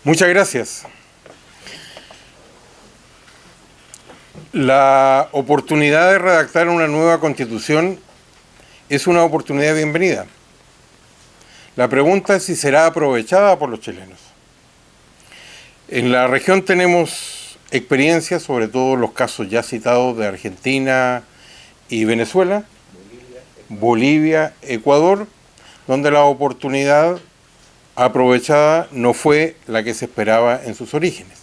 Muchas gracias. La oportunidad de redactar una nueva Constitución es una oportunidad bienvenida. La pregunta es si será aprovechada por los chilenos. En la región tenemos experiencias, sobre todo los casos ya citados de Argentina y Venezuela, Bolivia, Ecuador, donde la oportunidad aprovechada no fue la que se esperaba en sus orígenes.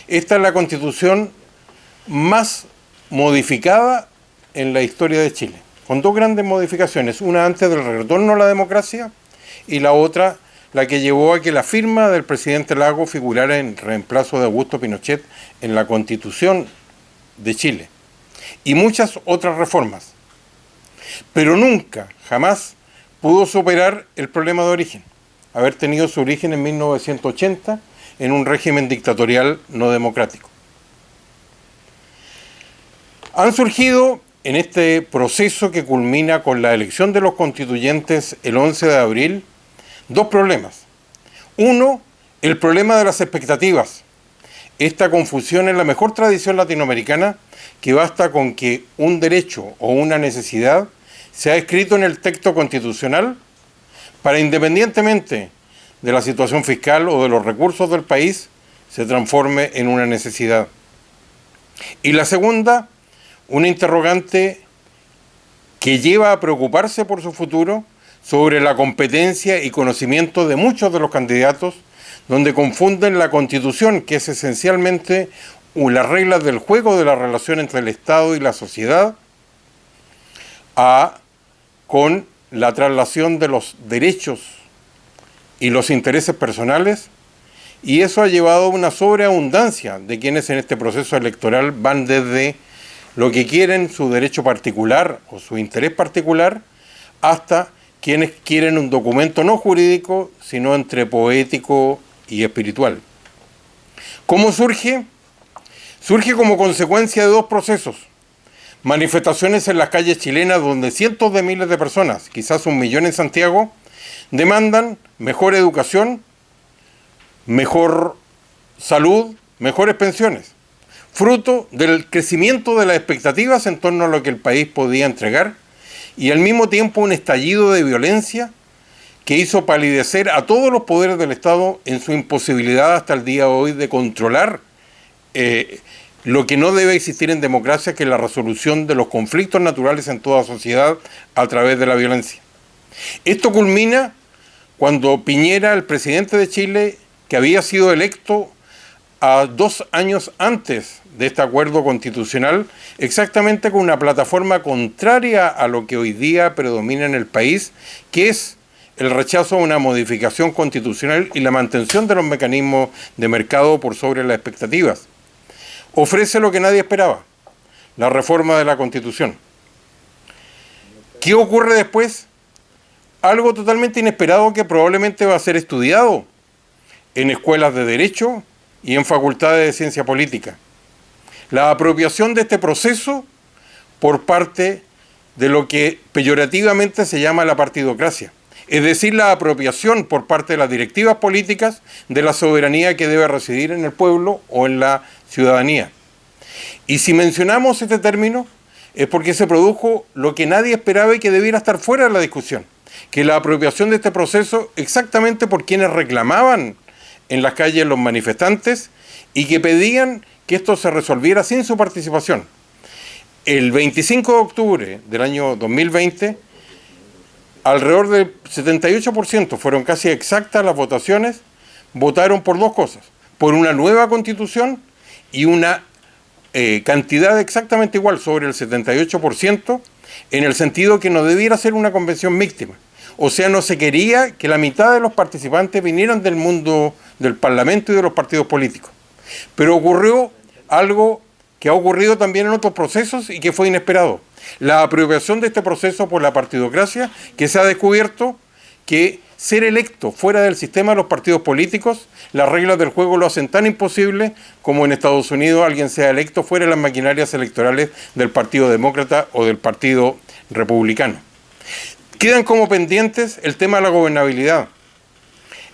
Esta es la Constitución más modificada en la historia de Chile, con dos grandes modificaciones, una antes del retorno a la democracia y la otra la que llevó a que la firma del presidente Lagos figurara en reemplazo de Augusto Pinochet en la Constitución de Chile, y muchas otras reformas. Pero nunca, jamás, pudo superar el problema de origen, haber tenido su origen en 1980 en un régimen dictatorial no democrático. Han surgido en este proceso que culmina con la elección de los constituyentes el 11 de abril dos problemas. Uno, el problema de las expectativas. Esta confusión es la mejor tradición latinoamericana, que basta con que un derecho o una necesidad sea escrito en el texto constitucional para, independientemente de la situación fiscal o de los recursos del país, se transforme en una necesidad. Y la segunda, una interrogante que lleva a preocuparse por su futuro sobre la competencia y conocimiento de muchos de los candidatos, donde confunden la Constitución, que es esencialmente las reglas del juego de la relación entre el Estado y la sociedad, con la traslación de los derechos y los intereses personales, y eso ha llevado a una sobreabundancia de quienes en este proceso electoral van desde lo que quieren, su derecho particular o su interés particular, hasta quienes quieren un documento no jurídico, sino entre poético y espiritual. ¿Cómo surge? Surge como consecuencia de dos procesos. Manifestaciones en las calles chilenas donde cientos de miles de personas, quizás 1 millón en Santiago, demandan mejor educación, mejor salud, mejores pensiones, fruto del crecimiento de las expectativas en torno a lo que el país podía entregar, y al mismo tiempo un estallido de violencia que hizo palidecer a todos los poderes del Estado en su imposibilidad hasta el día de hoy de controlar lo que no debe existir en democracia, que es la resolución de los conflictos naturales en toda sociedad a través de la violencia. Esto culmina cuando Piñera, el presidente de Chile, que había sido electo a 2 años antes de este acuerdo constitucional, exactamente con una plataforma contraria a lo que hoy día predomina en el país, que es el rechazo a una modificación constitucional y la mantención de los mecanismos de mercado por sobre las expectativas. Ofrece lo que nadie esperaba, la reforma de la Constitución. ¿Qué ocurre después? Algo totalmente inesperado que probablemente va a ser estudiado en escuelas de Derecho y en facultades de Ciencia Política. La apropiación de este proceso por parte de lo que peyorativamente se llama la partidocracia, es decir, la apropiación por parte de las directivas políticas de la soberanía que debe residir en el pueblo o en la ciudadanía. Y si mencionamos este término es porque se produjo lo que nadie esperaba y que debiera estar fuera de la discusión, que la apropiación de este proceso exactamente por quienes reclamaban en las calles los manifestantes y que pedían que esto se resolviera sin su participación. El 25 de octubre del año 2020, alrededor del 78%, fueron casi exactas las votaciones, votaron por dos cosas: por una nueva constitución y una cantidad exactamente igual, sobre el 78%, en el sentido que no debiera ser una convención mixta. O sea, no se quería que la mitad de los participantes vinieran del mundo del Parlamento y de los partidos políticos. Pero ocurrió algo que ha ocurrido también en otros procesos y que fue inesperado: la apropiación de este proceso por la partidocracia, que se ha descubierto que ser electo fuera del sistema de los partidos políticos, las reglas del juego lo hacen tan imposible como en Estados Unidos alguien sea electo fuera de las maquinarias electorales del Partido Demócrata o del Partido Republicano. Quedan como pendientes el tema de la gobernabilidad,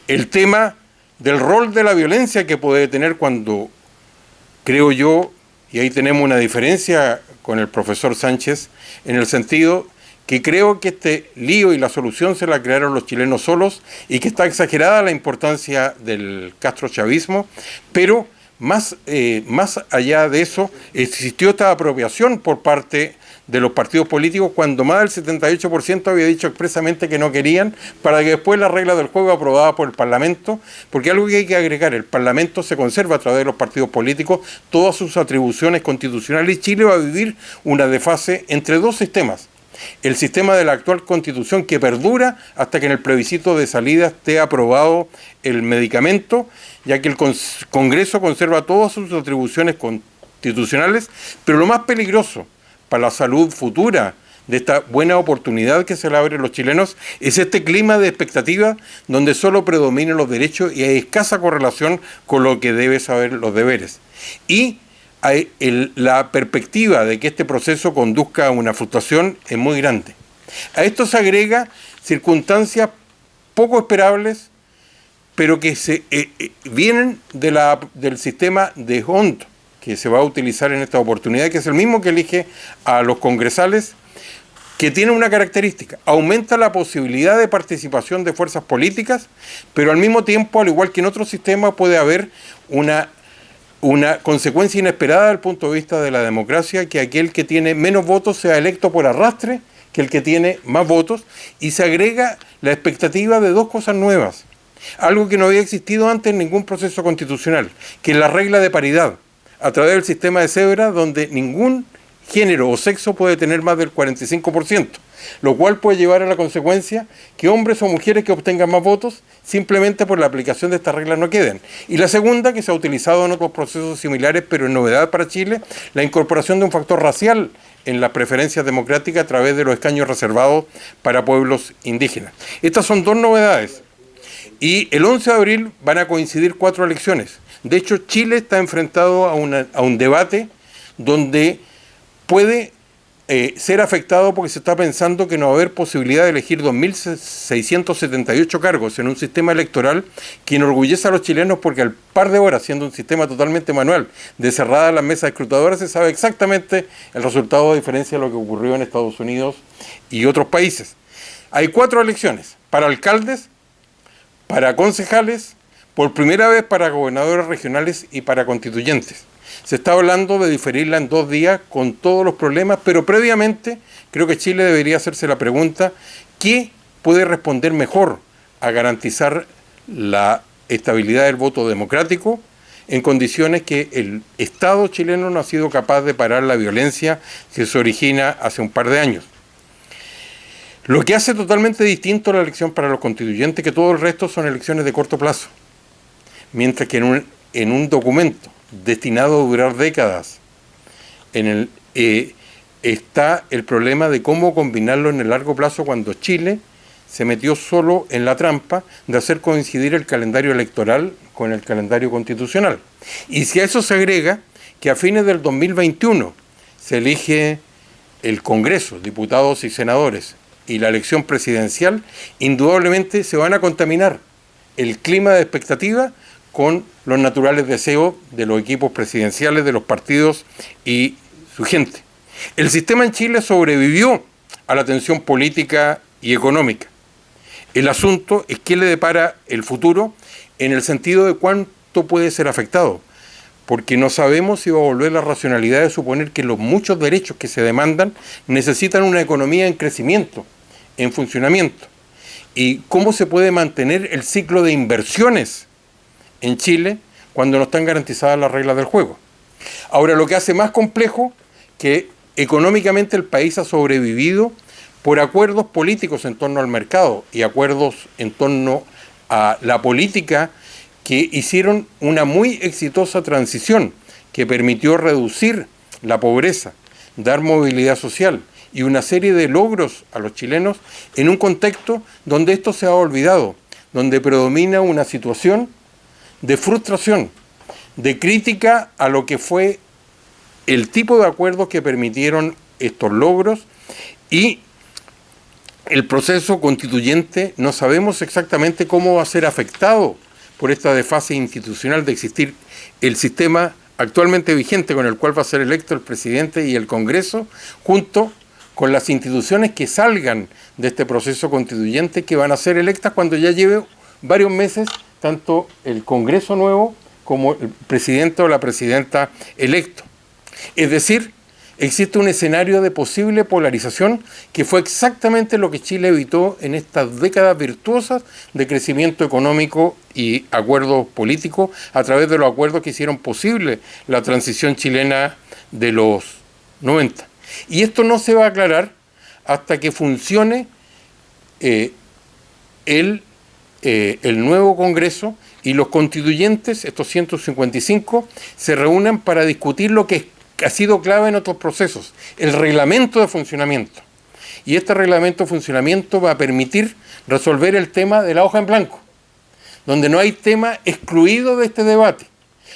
el tema del rol de la violencia que puede tener cuando, creo yo, y ahí tenemos una diferencia con el profesor Sánchez, en el sentido que creo que este lío y la solución se la crearon los chilenos solos y que está exagerada la importancia del castrochavismo, pero más allá de eso, existió esta apropiación por parte de los partidos políticos cuando más del 78% había dicho expresamente que no querían, para que después la regla del juego aprobada por el Parlamento, porque algo que hay que agregar, el Parlamento se conserva a través de los partidos políticos todas sus atribuciones constitucionales y Chile va a vivir una desfase entre dos sistemas. El sistema de la actual Constitución que perdura hasta que en el plebiscito de salida esté aprobado el medicamento, ya que el Congreso conserva todas sus atribuciones constitucionales, pero lo más peligroso para la salud futura de esta buena oportunidad que se le abre a los chilenos es este clima de expectativa donde solo predominan los derechos y hay escasa correlación con lo que debe saber los deberes. Y la perspectiva de que este proceso conduzca a una frustración es muy grande. A esto se agrega circunstancias poco esperables, pero que vienen del sistema de Hont, que se va a utilizar en esta oportunidad, que es el mismo que elige a los congresales, que tiene una característica: aumenta la posibilidad de participación de fuerzas políticas, pero al mismo tiempo, al igual que en otros sistemas, puede haber una consecuencia inesperada desde el punto de vista de la democracia, que aquel que tiene menos votos sea electo por arrastre que el que tiene más votos, y se agrega la expectativa de dos cosas nuevas, algo que no había existido antes en ningún proceso constitucional, que es la regla de paridad, a través del sistema de cebra, donde ningún género o sexo puede tener más del 45%, lo cual puede llevar a la consecuencia que hombres o mujeres que obtengan más votos simplemente por la aplicación de esta regla no queden. Y la segunda, que se ha utilizado en otros procesos similares, pero en novedad para Chile, la incorporación de un factor racial en las preferencias democráticas a través de los escaños reservados para pueblos indígenas. Estas son dos novedades. Y el 11 de abril van a coincidir 4 elecciones. De hecho, Chile está enfrentado a un debate donde puede ser afectado porque se está pensando que no va a haber posibilidad de elegir 2.678 cargos en un sistema electoral que enorgullece a los chilenos porque al par de horas, siendo un sistema totalmente manual, de cerradas las mesas escrutadoras, se sabe exactamente el resultado a diferencia de lo que ocurrió en Estados Unidos y otros países. Hay 4 elecciones: para alcaldes, para concejales, por primera vez para gobernadores regionales y para constituyentes. Se está hablando de diferirla en 2 días con todos los problemas, pero previamente creo que Chile debería hacerse la pregunta: ¿qué puede responder mejor a garantizar la estabilidad del voto democrático en condiciones que el Estado chileno no ha sido capaz de parar la violencia que se origina hace un par de años? Lo que hace totalmente distinto la elección para los constituyentes, que todo el resto son elecciones de corto plazo, mientras que en un documento destinado a durar décadas, está el problema de cómo combinarlo en el largo plazo cuando Chile se metió solo en la trampa de hacer coincidir el calendario electoral con el calendario constitucional. Y si a eso se agrega que a fines del 2021 se elige el Congreso, diputados y senadores, y la elección presidencial, indudablemente se van a contaminar el clima de expectativa con los naturales deseos de los equipos presidenciales, de los partidos y su gente. El sistema en Chile sobrevivió a la tensión política y económica. El asunto es qué le depara el futuro en el sentido de cuánto puede ser afectado, porque no sabemos si va a volver la racionalidad de suponer que los muchos derechos que se demandan necesitan una economía en crecimiento, en funcionamiento. Y cómo se puede mantener el ciclo de inversiones en Chile cuando no están garantizadas las reglas del juego. Ahora, lo que hace más complejo que económicamente el país ha sobrevivido por acuerdos políticos en torno al mercado y acuerdos en torno a la política que hicieron una muy exitosa transición que permitió reducir la pobreza, dar movilidad social y una serie de logros a los chilenos en un contexto donde esto se ha olvidado, donde predomina una situación de frustración, de crítica a lo que fue el tipo de acuerdos que permitieron estos logros, y el proceso constituyente no sabemos exactamente cómo va a ser afectado por esta desfase institucional de existir el sistema actualmente vigente con el cual va a ser electo el presidente y el Congreso, junto con las instituciones que salgan de este proceso constituyente, que van a ser electas cuando ya lleve varios meses tanto el Congreso nuevo como el presidente o la presidenta electo. Es decir, existe un escenario de posible polarización que fue exactamente lo que Chile evitó en estas décadas virtuosas de crecimiento económico y acuerdos políticos a través de los acuerdos que hicieron posible la transición chilena de los 90. Y esto no se va a aclarar hasta que funcione el nuevo Congreso y los constituyentes, estos 155, se reúnan para discutir lo que ha sido clave en otros procesos, el reglamento de funcionamiento. Y este reglamento de funcionamiento va a permitir resolver el tema de la hoja en blanco, donde no hay tema excluido de este debate.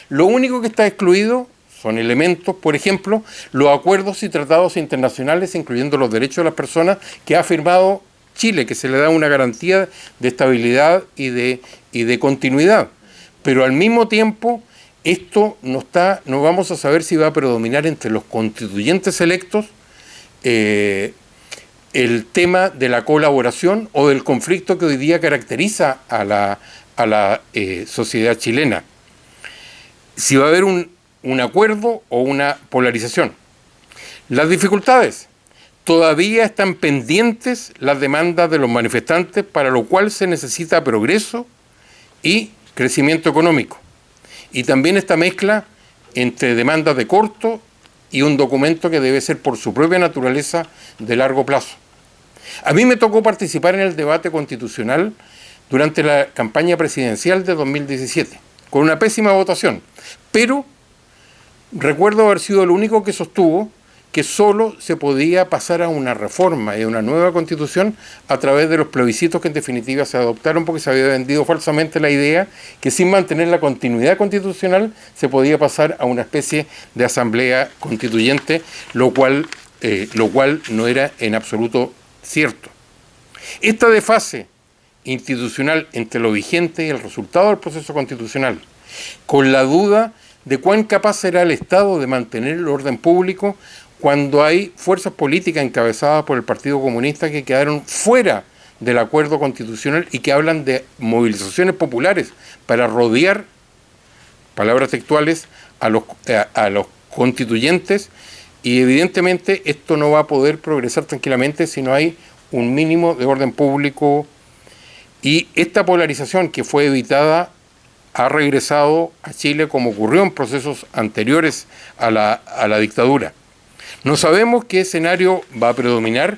Lo único que está excluido son elementos, por ejemplo, los acuerdos y tratados internacionales, incluyendo los derechos de las personas que ha firmado Chile, que se le da una garantía de estabilidad y de continuidad. Pero al mismo tiempo, esto no vamos a saber si va a predominar entre los constituyentes electos el tema de la colaboración o del conflicto que hoy día caracteriza a la sociedad chilena. Si va a haber un acuerdo o una polarización. Las dificultades. Todavía están pendientes las demandas de los manifestantes, para lo cual se necesita progreso y crecimiento económico. Y también esta mezcla entre demandas de corto y un documento que debe ser por su propia naturaleza de largo plazo. A mí me tocó participar en el debate constitucional durante la campaña presidencial de 2017, con una pésima votación, pero recuerdo haber sido el único que sostuvo que solo se podía pasar a una reforma y a una nueva constitución a través de los plebiscitos que en definitiva se adoptaron, porque se había vendido falsamente la idea que sin mantener la continuidad constitucional se podía pasar a una especie de asamblea constituyente, lo cual no era en absoluto cierto. Esta desfase institucional entre lo vigente y el resultado del proceso constitucional, con la duda de cuán capaz será el Estado de mantener el orden público cuando hay fuerzas políticas encabezadas por el Partido Comunista que quedaron fuera del acuerdo constitucional y que hablan de movilizaciones populares para rodear, palabras textuales, a los constituyentes, y evidentemente esto no va a poder progresar tranquilamente si no hay un mínimo de orden público, y esta polarización que fue evitada ha regresado a Chile como ocurrió en procesos anteriores a la dictadura. No sabemos qué escenario va a predominar,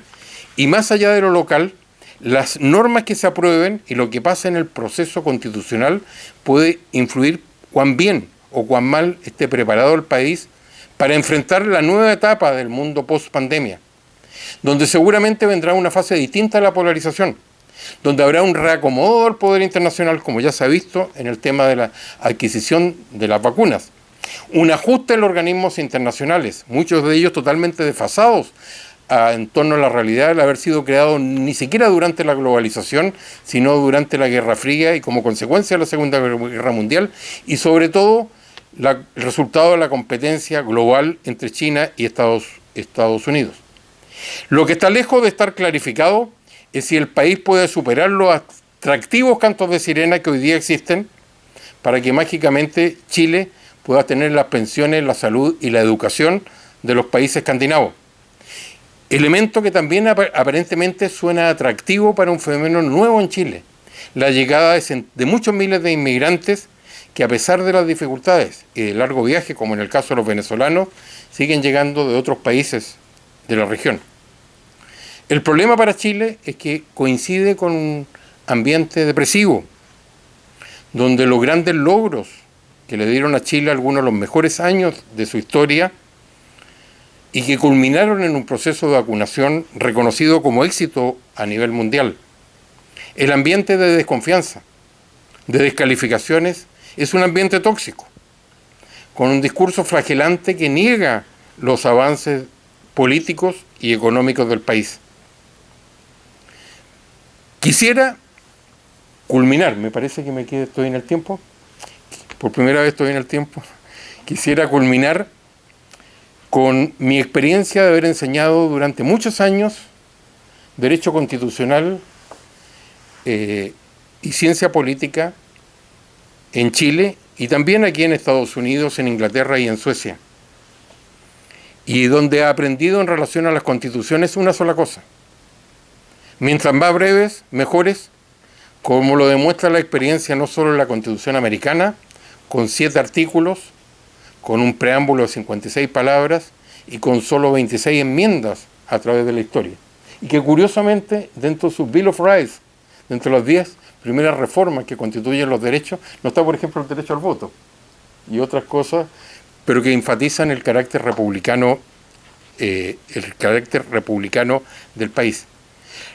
y más allá de lo local, las normas que se aprueben y lo que pasa en el proceso constitucional puede influir cuán bien o cuán mal esté preparado el país para enfrentar la nueva etapa del mundo post-pandemia, donde seguramente vendrá una fase distinta a la polarización, donde habrá un reacomodo del poder internacional, como ya se ha visto en el tema de la adquisición de las vacunas, un ajuste en los organismos internacionales, muchos de ellos totalmente desfasados en torno a la realidad de haber sido creados ni siquiera durante la globalización, sino durante la Guerra Fría y como consecuencia de la Segunda Guerra Mundial, y sobre todo el resultado de la competencia global entre China y Estados Unidos. Lo que está lejos de estar clarificado es si el país puede superar los atractivos cantos de sirena que hoy día existen para que mágicamente Chile pueda tener las pensiones, la salud y la educación de los países escandinavos. Elemento que también aparentemente suena atractivo para un fenómeno nuevo en Chile, la llegada de muchos miles de inmigrantes que, a pesar de las dificultades y del largo viaje, como en el caso de los venezolanos, siguen llegando de otros países de la región. El problema para Chile es que coincide con un ambiente depresivo, donde los grandes logros que le dieron a Chile algunos de los mejores años de su historia y que culminaron en un proceso de vacunación reconocido como éxito a nivel mundial. El ambiente de desconfianza, de descalificaciones, es un ambiente tóxico, con un discurso flagelante que niega los avances políticos y económicos del país. Quisiera culminar, me parece que estoy en el tiempo, por primera vez estoy en el tiempo, quisiera culminar con mi experiencia de haber enseñado durante muchos años Derecho Constitucional y Ciencia Política en Chile y también aquí en Estados Unidos, en Inglaterra y en Suecia. Y donde he aprendido en relación a las constituciones una sola cosa. Mientras más breves, mejores, como lo demuestra la experiencia no solo en la Constitución americana, con 7 artículos, con un preámbulo de 56 palabras y con solo 26 enmiendas a través de la historia. Y que curiosamente, dentro de su Bill of Rights, dentro de las 10 primeras reformas que constituyen los derechos, no está, por ejemplo, el derecho al voto y otras cosas, pero que enfatizan el carácter republicano del país.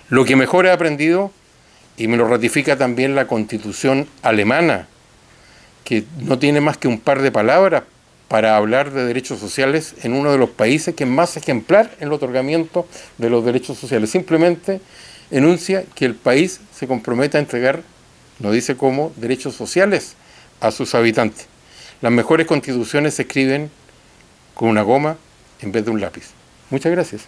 Lo que mejor he aprendido, y me lo ratifica también la Constitución alemana, que no tiene más que un par de palabras para hablar de derechos sociales en uno de los países que es más ejemplar en el otorgamiento de los derechos sociales. Simplemente enuncia que el país se compromete a entregar, no dice cómo, derechos sociales a sus habitantes. Las mejores constituciones se escriben con una goma en vez de un lápiz. Muchas gracias.